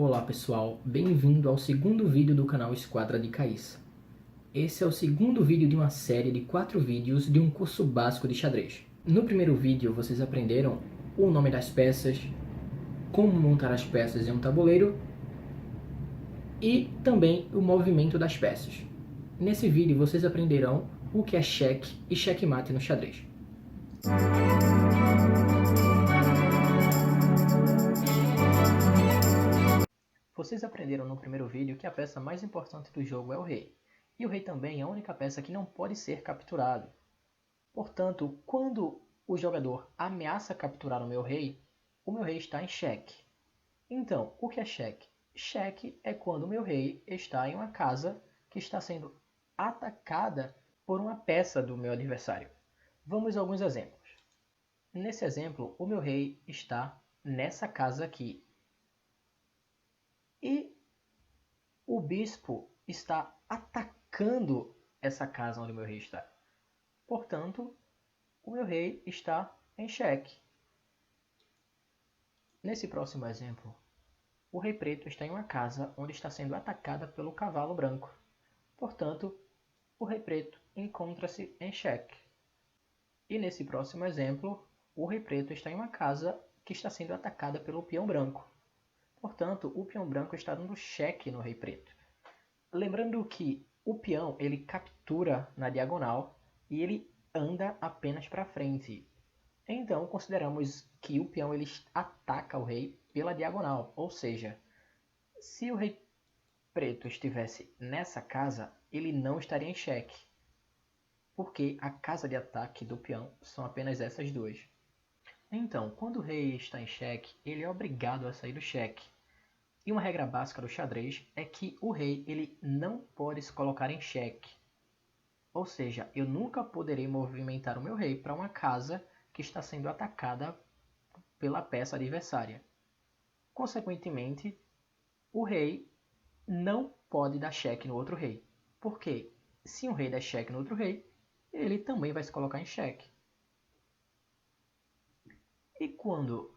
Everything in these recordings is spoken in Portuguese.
Olá pessoal, bem-vindo ao segundo vídeo do canal Esquadra de Caiça. Esse é o segundo vídeo de uma série de 4 vídeos de um curso básico de xadrez. No primeiro vídeo vocês aprenderam o nome das peças, como montar as peças em um tabuleiro e também o movimento das peças. Nesse vídeo vocês aprenderão o que é cheque e checkmate no xadrez. Vocês aprenderam no primeiro vídeo que a peça mais importante do jogo é o rei. E o rei também é a única peça que não pode ser capturado. Portanto, quando o jogador ameaça capturar o meu rei está em xeque. Então, o que é xeque? Xeque é quando o meu rei está em uma casa que está sendo atacada por uma peça do meu adversário. Vamos a alguns exemplos. Nesse exemplo, o meu rei está nessa casa aqui. E o bispo está atacando essa casa onde o meu rei está. Portanto, o meu rei está em xeque. Nesse próximo exemplo, o rei preto está em uma casa onde está sendo atacada pelo cavalo branco. Portanto, o rei preto encontra-se em xeque. E nesse próximo exemplo, o rei preto está em uma casa que está sendo atacada pelo peão branco. Portanto, o peão branco está dando xeque no rei preto. Lembrando que o peão ele captura na diagonal e ele anda apenas para frente. Então, consideramos que o peão ele ataca o rei pela diagonal, ou seja, se o rei preto estivesse nessa casa, ele não estaria em xeque, porque a casa de ataque do peão são apenas essas duas. Então, quando o rei está em xeque, ele é obrigado a sair do xeque. E uma regra básica do xadrez é que o rei ele não pode se colocar em xeque. Ou seja, eu nunca poderei movimentar o meu rei para uma casa que está sendo atacada pela peça adversária. Consequentemente, o rei não pode dar cheque no outro rei. Porque se um rei der cheque no outro rei, ele também vai se colocar em xeque. E quando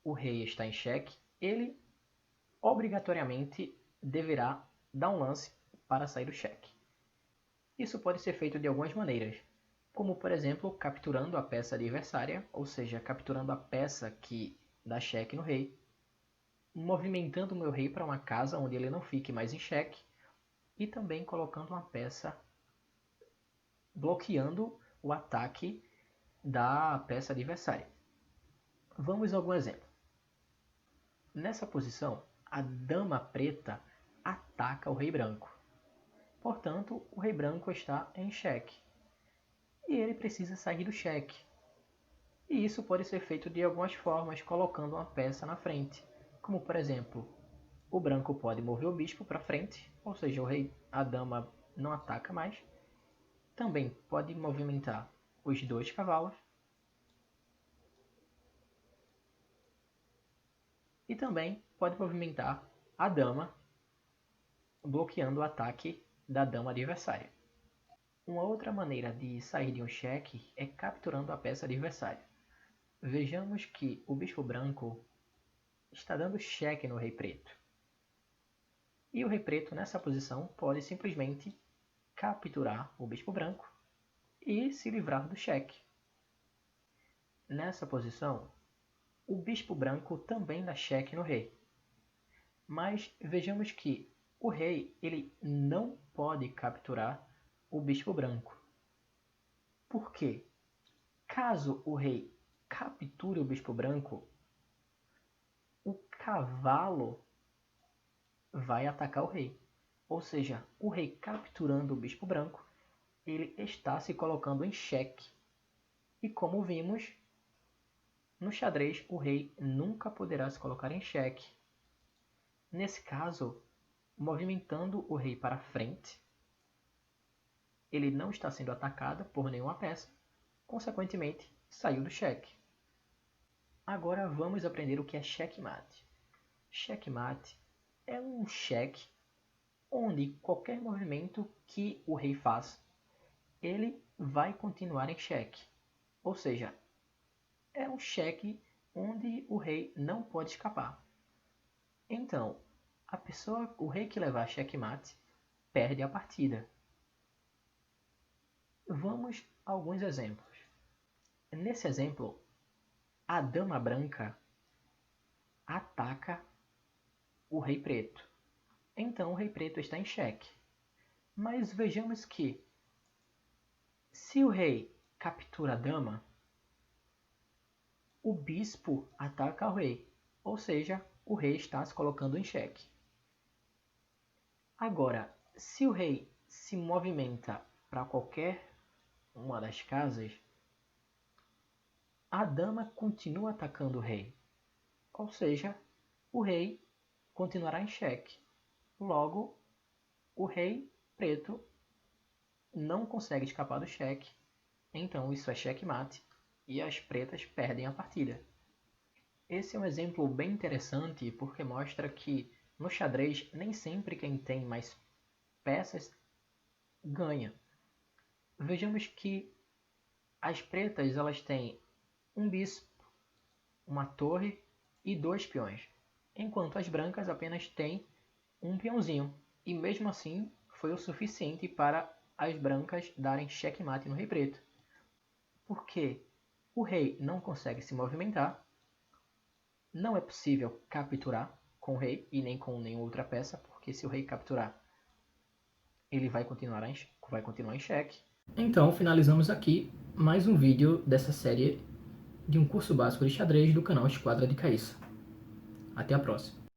o rei está em xeque, ele obrigatoriamente deverá dar um lance para sair do xeque. Isso pode ser feito de algumas maneiras, como por exemplo capturando a peça adversária, ou seja, capturando a peça que dá cheque no rei, movimentando o meu rei para uma casa onde ele não fique mais em xeque, e também colocando uma peça bloqueando o ataque da peça adversária. Vamos a algum exemplo. Nessa posição, a dama preta ataca o rei branco. Portanto, o rei branco está em xeque. E ele precisa sair do xeque. E isso pode ser feito de algumas formas, colocando uma peça na frente. Como, por exemplo, o branco pode mover o bispo para frente, ou seja, a dama não ataca mais. Também pode movimentar os dois cavalos. E também pode movimentar a dama, bloqueando o ataque da dama adversária. Uma outra maneira de sair de um xeque é capturando a peça adversária. Vejamos que o bispo branco está dando xeque no rei preto. E o rei preto nessa posição pode simplesmente capturar o bispo branco e se livrar do xeque. Nessa posição, o bispo branco também dá xeque no rei. Mas vejamos que o rei ele não pode capturar o bispo branco. Por quê? Caso o rei capture o bispo branco, o cavalo vai atacar o rei. Ou seja, o rei capturando o bispo branco, ele está se colocando em xeque. E como vimos, no xadrez o rei nunca poderá se colocar em xeque. Nesse caso, movimentando o rei para frente, ele não está sendo atacado por nenhuma peça, consequentemente saiu do xeque. Agora vamos aprender o que é checkmate. Checkmate é um xeque onde qualquer movimento que o rei faz, ele vai continuar em xeque. Ou seja, é um xeque onde o rei não pode escapar. Então, o rei que levar xeque-mate perde a partida. Vamos a alguns exemplos. Nesse exemplo, a dama branca ataca o rei preto. Então o rei preto está em xeque. Mas vejamos que, se o rei captura a dama, o bispo ataca o rei, ou seja, o rei está se colocando em xeque. Agora, se o rei se movimenta para qualquer uma das casas, a dama continua atacando o rei, ou seja, o rei continuará em xeque. Logo, o rei preto não consegue escapar do xeque, então isso é xeque-mate e as pretas perdem a partida. Esse é um exemplo bem interessante porque mostra que no xadrez nem sempre quem tem mais peças ganha. Vejamos que as pretas elas têm um bispo, uma torre e 2 peões, enquanto as brancas apenas têm um peãozinho, e mesmo assim foi o suficiente para as brancas darem xeque-mate no rei preto, porque o rei não consegue se movimentar, não é possível capturar com o rei e nem com nenhuma outra peça, porque se o rei capturar, ele vai continuar em xeque. Então finalizamos aqui mais um vídeo dessa série de um curso básico de xadrez do canal Esquadra de Caíssa. Até a próxima.